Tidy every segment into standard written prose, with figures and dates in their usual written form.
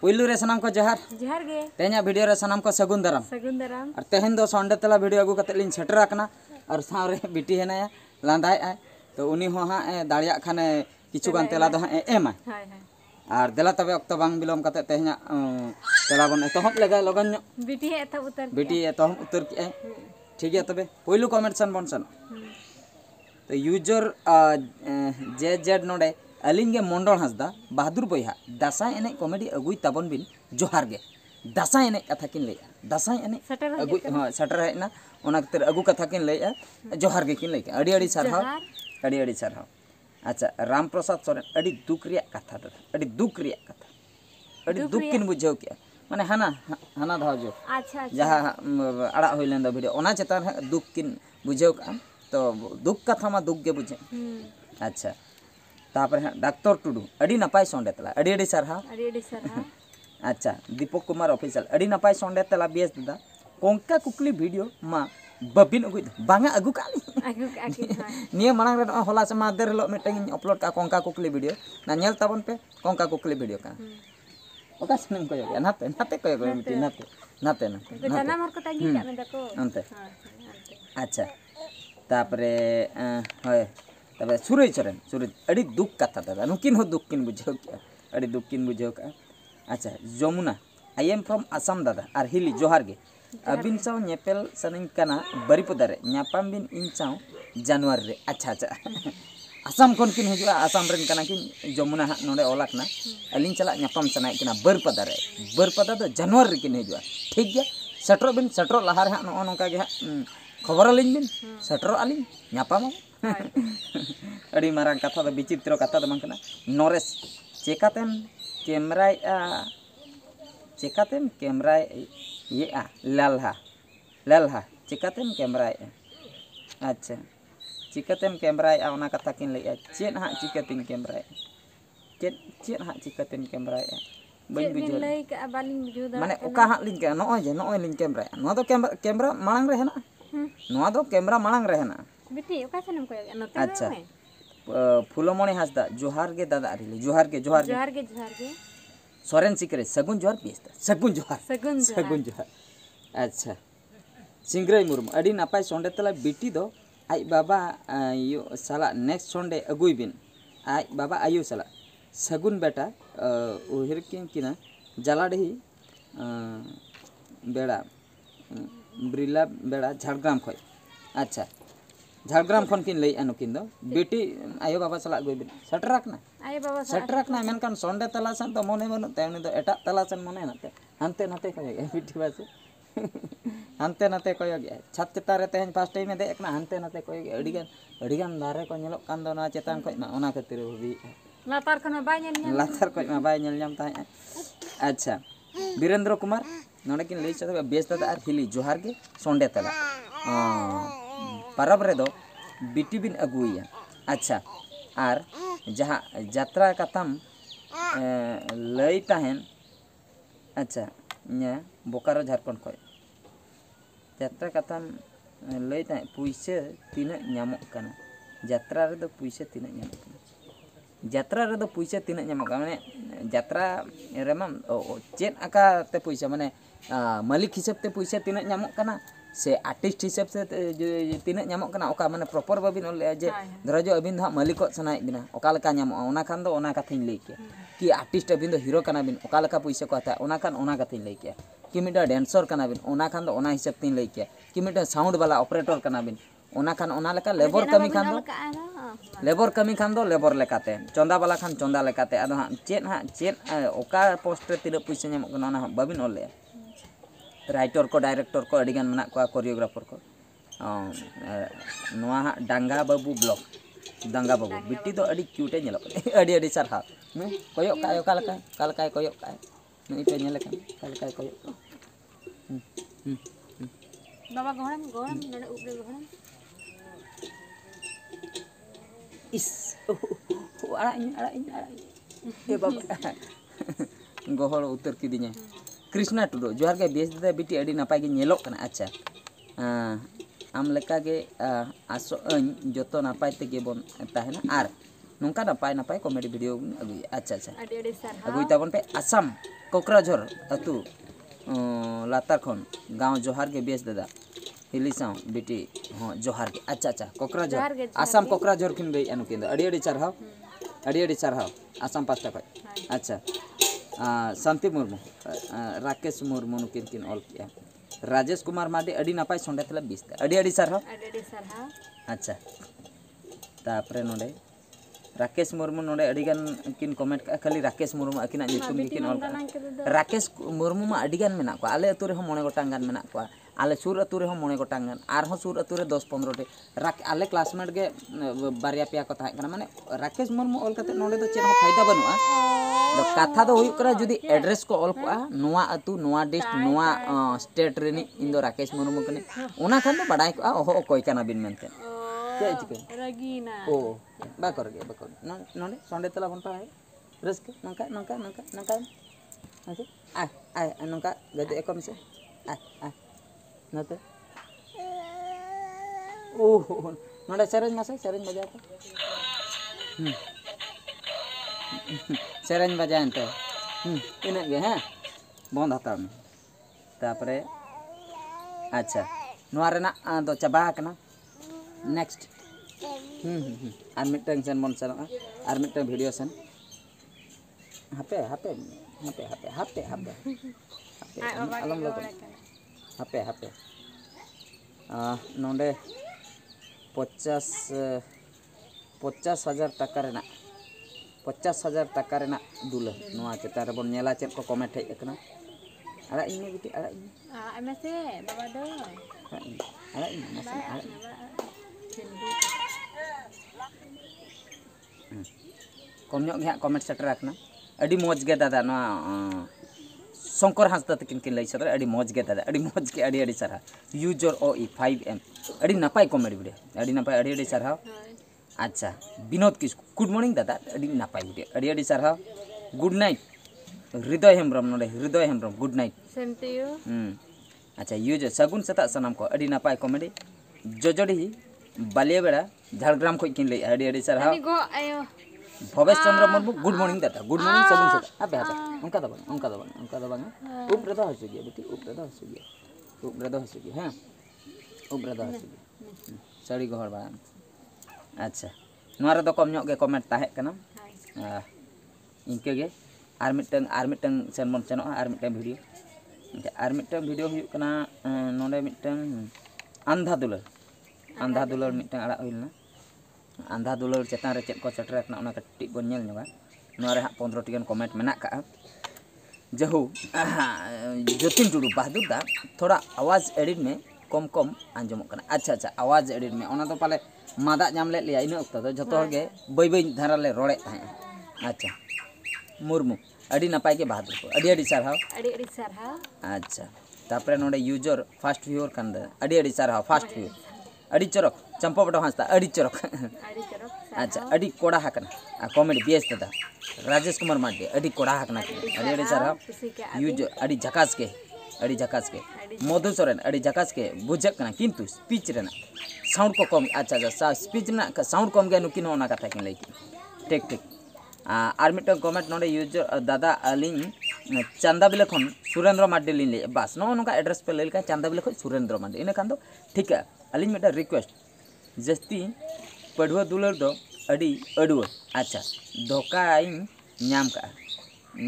पुइलू रे सनाम को जहार जहार गे तेहना वीडियो रे सनाम को सगुन दाराम और तेहन दो संडे तला वीडियो अगू कते लिन सेटर आकना और सावरे बिटी हेनाया लांदाय आय तो उनी हो हां दाड़िया खाने किछु गान तेला दो हां एम आय और देला तबे अक्तो बांग बिलोम कते तेहना तेला बन एतहब लगा लगन बिटी एतहब उतर के ठीक है तबे पुइलू कमेंट सन बन सन तो यूजर जे जेड नोडे अलिंग गे मंडल हंसदा बहादुर बयहा दासाय एने कॉमेडी अगुई ताबन बिन जोहार गे दासाय एने कथा किन लैया दासाय एने अगुई हां सटर हेना ओना खतर अगु कथा किन लैया जोहार गे किन लैया अड़ी सारहाव अच्छा राम प्रसाद सोरेन अड़ी दुख रिया कथा दादा अड़ी दुख रिया कथा अड़ी दुख किन बुझाव के माने हाना धाव जो अच्छा जहां अड़ा होइलेन द वीडियो ओना चेतान दुख किन बुझाव का तो दुख कथा मा दुख गे बुझे अच्छा तापर डॉक्टर टुडू अड़ी नपाय सोंडे तला अड़ी सारहा अच्छा दीपक कुमार ऑफिशियल अड़ी नपाय सोंडे तला बेस दादा कोंका कुकली वीडियो मा बबिन अगु बांगा अगु काली निया मांग रे होला से मादर लो मिटिंग अपलोड का कोंका कुकली वीडियो ना नेल ताबन पे कोंका कुकली वीडियो का ओका सनम को योगा नाते को योगा मिटी नाते जाना मार को तागी का में दको अंते अच्छा तापरे होय तबे सुरज चरण सुरज अड़ी दुख कथा दादा नुकिन हो दुख किन बुझाव के अड़ी दुख किन बुझाव का अच्छा Jamuna I am from Assam दादा और हिली जोहार गे अबिन साव नेपेल सनिन कना बरिपदा रे न्यापाम बिन इन साव जनवरी रे अच्छा आसाम कोन किन हिजुआ आसाम रेन कना किन जमुना हा नोडे ओलाकना अलिन चला न्यापाम सनाय किना बरपदा दो जनवरी रे किन हिजुआ ठीक गया सटरो लहार हा नो नोका गे हा खबर अलिन बिन सटरो अलिन न्यापाम अड़ी मारंग कथा दो विचित्र कथा दो मांकना नरेश चेकातेम कैमरा ये लालहा चिकातेम कैमरा अच्छा चिकातेम कैमरा ओना कथा किन लैया चेन हा चिकातेम कैमरा चेन हा चिकातेम कैमरा बन बुझो लई का बालिन बुझो दा माने ओका हा लिन के नोय लिन कैमरा नो दो कैमरा मांग रे हेना नो दो कैमरा मांग रे हेना बिटी ओका सनम को नते अच्छा फुलमणि हासदा जोहार गे दादा रिली जोहार गे सोरेन सिकरे सगुन जोहार बेस्ता सगुन जोहार अच्छा सिंग्रई मुर्मू अड़ी नापाय सोंडे तला बिटी दो आई बाबा यो साला नेक्स्ट सोंडे अगुई बिन आई बाबा आयु साला सगुन बेटा उहिर किना जलाडही बेड़ा ब्रिला बेड़ा झाड़ग्राम खोय अच्छा झाड़ग्राम खन किन लई अनुकिन दो बेटी आयो बाबा साला अगुई बिन सटराकना मेनकान सोंडे तलासन तो मने बनु तेमनि दो एटा तलासन मने नाते हानते को गया बिटी बासे हानते नाते को गया छत चेतान रे तेहन फास्ट टाइम दे एकना हानते नाते को गया अडिगान दारे को नेलो कान दो ना चेतान को मा ओना खातिर भी लातार को मा बाय नेल जाम ताय अच्छा वीरेंद्र कुमार नोडे किन लई छ बेस दादा आर हिली जोहार गे सोंडे तला परब रे दो बिटी बिन अगुइया अच्छा आर जहाँ यात्रा कथम लई ताहेन अच्छा ने बोकारो झारखंड खय यात्रा कथम लई ताहेन पुइसे तीना न्यामो कना यात्रा रे दो पुइसे तीना न्यामो कना यात्रा रे दो पुइसे तीना न्यामो कना माने यात्रा रे मा चेन आका ते पुइसे माने मालिक हिसाब ते पुइसे तीना न्यामो कना से आर्टिस्ट हिसाब से तीना न्यामो कना ओका माने प्रॉपर बाबिन ओले जे धरो जो अबिन धा मालिक को सनाय बिना ओका लका न्यामो ओना खान दो ओना कथाइन लई के कि आर्टिस्ट अबिन दो हीरो कना बिन ओका लका पैसा को हता ओना खान ओना कथाइन लई के कि मिटा डांसर कना बिन ओना खान दो ओना हिसाब तीन लई के कि मिटा साउंड वाला ऑपरेटर कना बिन ओना खान ओना लका लेबर कमी खान दो लेबर लेकाते चंदा वाला खान चंदा लेकाते आदो हा चेन ओका पोस्ट रे तीना पैसा न्यामो कना ओना बाबिन ओले राइटर को डायरेक्टर को अडिगान मना को कोरियोग्राफर को नोआ डांगा बाबू ब्लॉग दांगा बाबू बिटी दो अड़ी क्यूटे नेलो अड़ी सारहा कोयो कालका कोयो का नी पे नेले कालका कोयो बाबा गोहरम नडे उपरे गोहरम इस आड़ा ए बाबा गोहर उतर किदिnya कृष्णा टुडो जोहार के बेस दे बिटी अड़ी नापाय गे नेलो कना अच्छा आम लेका गे आसो जतो नापाय तेगे बन ताहेना आर नोंका नापाय कॉमेडी वीडियो अगुई अच्छा अगुई ताबन पे आसाम कोकराझर अतु लातार खन गाँव जोहार के बेस दादा हिली साव बेटी हाँ जोहार के अच्छा अच्छा कोकराझर आसाम कोकराझर किन लई अनुकिन अड़ी अड़ी चरहाव आसाम पास्टा खय अच्छा शांति मुर्मू राकेश मुर्मू नुकिन किन ऑल किया राजेश कुमार मार्डी अड़ी नापाय सोंडे तला 20 अड़ी अड़ी चरहाव अच्छा तापरे नोडे राकेश मुर्मू नोडे अड़ीगान किन कमेंट का खाली राकेश मुर्मू अकिना nyutum किन ऑल राकेश मुर्मू मा अड़ीगान मेना को आले अतु रे हम 9 गोटांग गान मेना को आले सुर अतु रे हम 9 गोटांग गान आर हो सुर अतु रे 10-15 टे आले क्लासमेट गे बारिया पिया को ताहे कना माने राकेश मुर्मू ऑल कते नोडे दो चेन फायदा बनुआ तो कथा दो हुई करा जुदी एड्रेस को ऑल को नोआ अतु नोआ डिस्ट नोआ स्टेट रेनी इंदो राकेश मुर्मू कने ओना खान दो बडाय को ओहो कोई काना बिन मेनते Regina. Oh, bakor bakor. Nonde sonde telah bonta hai. Reske nangka. Aje. Nangka gade ekom se. Nate. Oh, nonde sereng baja apa? Sereng baja ente. Ini ge ha. Bond hatam. Tapre. Acha. Nuarena do chaba kana. Next आर मिटन सेन मन सन आर मिटन video सेन हापे अलम लोग हापे नोंडे 50,000 टाका रेना 50,000 टाका रेना दुल नोआ चेतार बन नेला चेत को कमेंट हेज एकना आड़ा इने बिटी आड़ा एमसे बाबा दो आड़ा इने कम कमेंट सेटर रखना अड़ी मौज गे दादा ना शंकर हांसदा तकिन किन लई सदर अड़ी मौज गे दादा अड़ी मौज के अड़ी सारा यूजर ओ ई 5M अड़ी नापाय कमेडी वीडियो अड़ी नापाय अड़ी सारा अच्छा विनोद किस गुड मॉर्निंग दादा अड़ी नापाय वीडियो अड़ी सारा गुड नाइट हृदय हेम्ब्रम नोडे Hriday Hembram good night same to you अच्छा यूजर सगुन सता सनाम को अड़ी नापाय कमेडी जोजोड़ी बालिया बेड़ा झाड़ग्राम खो किन लई अड़ी सारा भवेश चंद्र मुर्मू गुड मॉर्निंग दादा गुड मॉर्निंग सबुन सदा हापे उनका दबा ऊपर दो हसु गया बेटी ऊपर दो हसु गया हां ऊपर दो हसु गया साड़ी गहर बा अच्छा नोरा दो कम गे कमेंट ताहे कना इनके गे आर मिटन सेन मन सेनो आर मिटन वीडियो हुयु कना नोडे मिटन आंधा दुलर मिटन आड़ा हुइलना आंधा दुलर चेतान रे चेत को सेटर रखना ओना कट्टी बन नेल नोगा नोरे हा 15 टी कमेंट मेना का जहू जतिन टुडू बहादुर दा थोड़ा आवाज एडिट में कम आंजम करना अच्छा आवाज एडिट में ओना तो पाले मादा नाम ले लिया इन वक्त तो जतो गे बई धारा ले रोड़े अच्छा मुर्मू अड़ी नापाय के बहादुर को अड़ी सारहाव अच्छा तापरे नोडे यूजर फास्ट व्यूअर कान दा अड़ी सारहाव फास्ट व्यूअर अड़ी चरक चंपा बटो हांसता अड़ी चरक अच्छा अड़ी कोड़ा हाकना कॉमेडी बेस दादा राजेश कुमार मार्डी अड़ी कोड़ा हाकना अड़ी सारहाव यूजर अड़ी झकास के मधु सोरेन अड़ी झकास के बुझक कना किंतु स्पीच रेना साउंड को कम अच्छा स्पीच ना साउंड कम गया नुकिन ओना कथा किन लई ठीक आर मिटन कमेंट नोडे यूजर दादा अलिंग चांदा बिले खन सुरेंद्र मार्डी लिन ले बस नो नोका एड्रेस पे लेलका चांदा बिले खन सुरेंद्र मार्डी इन खान दो ठीक है अलिंग मिटा रिक्वेस्ट जस्ती पढ़ुआ दुलर दो अड़ी अडुआ अच्छा धोखा इन नाम का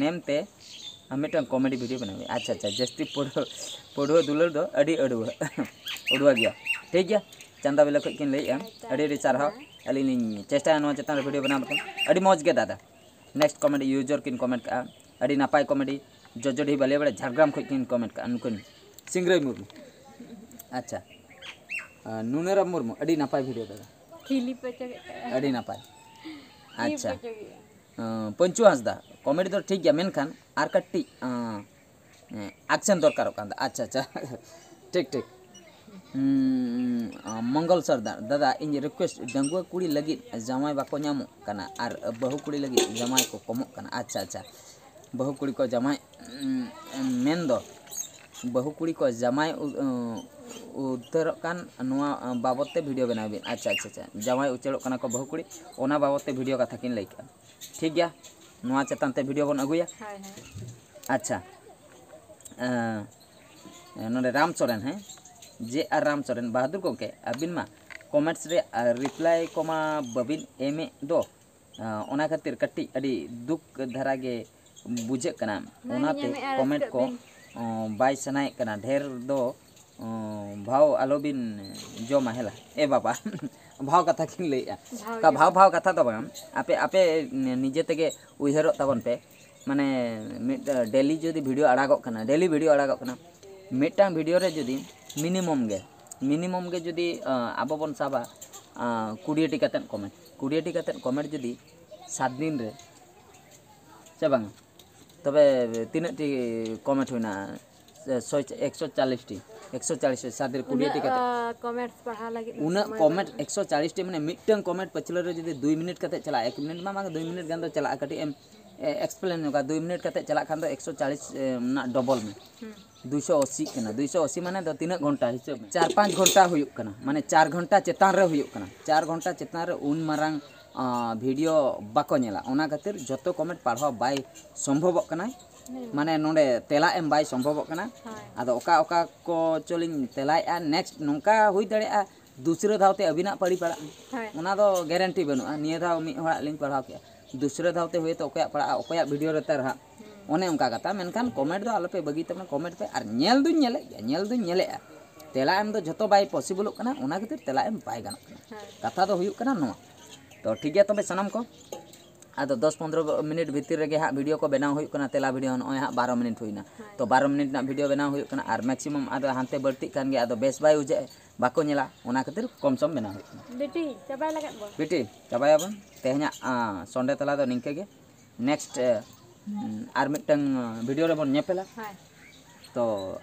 नेम ते मिटन कॉमेडी वीडियो बनावे अच्छा जस्ती पढ़ुआ दुलर दो अड़ी अडुआ उडुआ गया ठीक गया चांदा बिले खन किन लई अड़ी सारहाव अलिंग चेष्टा नो चेतान वीडियो बना बतन अड़ी मौज गे दादा नेक्स्ट कमेंट यूजर किन कमेंट का अड़ी नापाय कमेडी जोजोडी बाले बड़े झाड़ग्राम खो किन कमेंट का उनकुन सिंगराई मुर्मू अच्छा नुनेराम मुर्मू अड़ी नापाय वीडियो दादा अड़ी नापाय अच्छा पंचू हांसदा कमेडी तो ठीक गया मेनखान आर कट्टी एक्शन दरकार कान अच्छा ठीक मंगल सरदार दादा इन रिक्वेस्ट डंगुआ कुड़ी लगी जमाई बाको नामो कना आर बहु कुड़ी लगी जमाई को कमो कना अच्छा बहु कुड़ी को जमाई मेन दो बहु कुड़ी को जमाई उधर कान नुआ बाबते वीडियो बनाबे अच्छा जमाई उचेड़ो कना को बहु कुड़ी ओना बाबते वीडियो कथा किन लई ठीक गया नुआ चेतान ते वीडियो बन अगुया अच्छा नोडे राम सोरेन है जे आर राम सोरेन बहादुर गोंके अबिन मा कमेंट्स रे रिप्लाई कोमा बबिन एमे दो ओना खातिर कट्टी अडी दुख धारा गे बुझे कना ओनाते कमेंट को बाय सनाय कना ढेर दो भाव आलोबिन जमा हेला ए बाबा भाव कथा किन लैया का भाव कथा तो बाम आपे आपे निजे तेगे उयहरो ताबन पे माने डेली जदि वीडियो आड़ागो कना डेली वीडियो आड़ागो कना मिटांग वीडियो रे जदि मिनिमम गे जदि आबो बन साबा 20 टी कतेन कमेंट जदि 7 दिन रे से बांग तबे तीन टी कमेंट होइना 140 टी 140 7 दिन 20 टी कमेंट्स पढ़ा लगे उना कमेंट 140 टी माने मिटन कमेंट पछले रे जदि 2 मिनट कते चला 1 मिनट मा 2 मिनट गान दो चला कटी एम एक्सप्लेन होगा 2 मिनट कते चला खान दो 140 ना डबल में 280 कना 280 माने दो 3 घंटा हिसाब 4-5 घंटा हुयुक कना माने 4 घंटा चेतान रे हुयुक कना 4 घंटा चेतान रे उन मारंग वीडियो बाको नेला ओना खातिर जतो कमेंट पढ़ाव बाय संभव कना माने नोडे तेला एम बाय संभव कना आदो ओका को चोलिन तेलाया नेक्स्ट नोंका हुई दड़ेआ दूसरे धावते अबिना पड़ी पड़ा ओना दो गारंटी बनुआ निया धाव मी हड़ा लिंक पढ़ाव के दूसरे धावते हुए तो ओकया पड़ा ओकया वीडियो रे तरहा ओने उनका कथा मेनखान कमेंट दो आलोपे बगी तमना कमेंट पे और नेल दुñ नेलेआ तेला एम दो जतो बाय पॉसिबल कना ओना खातिर तेला एम बाय गाना कथा दो हुयुक कना नो तो ठीक है तबे सनम को आदो 10-15 मिनट भीतर रे हाँ वीडियो को बनाव हुयुक कना तेला वीडियो नय हाँ 12 मिनट हुईना तो 12 मिनट ना वीडियो बनाव हुयुक कना और मैक्सिमम आदो हानते बढ़ती कान गे आदो बेस बाय उजे बाको नेला ओना खातिर कम सम बनाव हुयुक कना बेटी चाबाय लागत बो बेटी चाबायाबन तेहना संडे तला दो निंके गे नेक्स्ट आर मिटन वीडियो रे बन नेपेला तो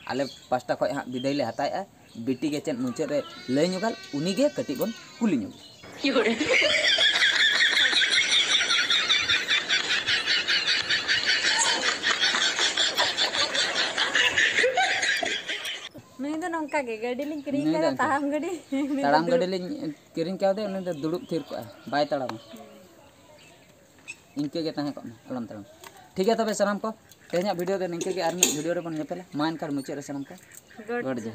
आले पास्टा खय हाँ विदाय ले हताया बेटी के चेन मुचे रे लय नुगाल उनी गे कटी बन कुली नु नहीं तो नौका के गाड़ी लिंग किरिंग करा ताड़ाम गाड़ी लिंग किरिंग क्या दे उन्हें दुड़ुब थिर को बाय ताड़ाम इनके के तहे को ताड़ाम ठीक है तबे सलाम को तेहना वीडियो दे निंके के आर वीडियो रे बन नेपेला मान कर मुचे रे सलाम को गड जय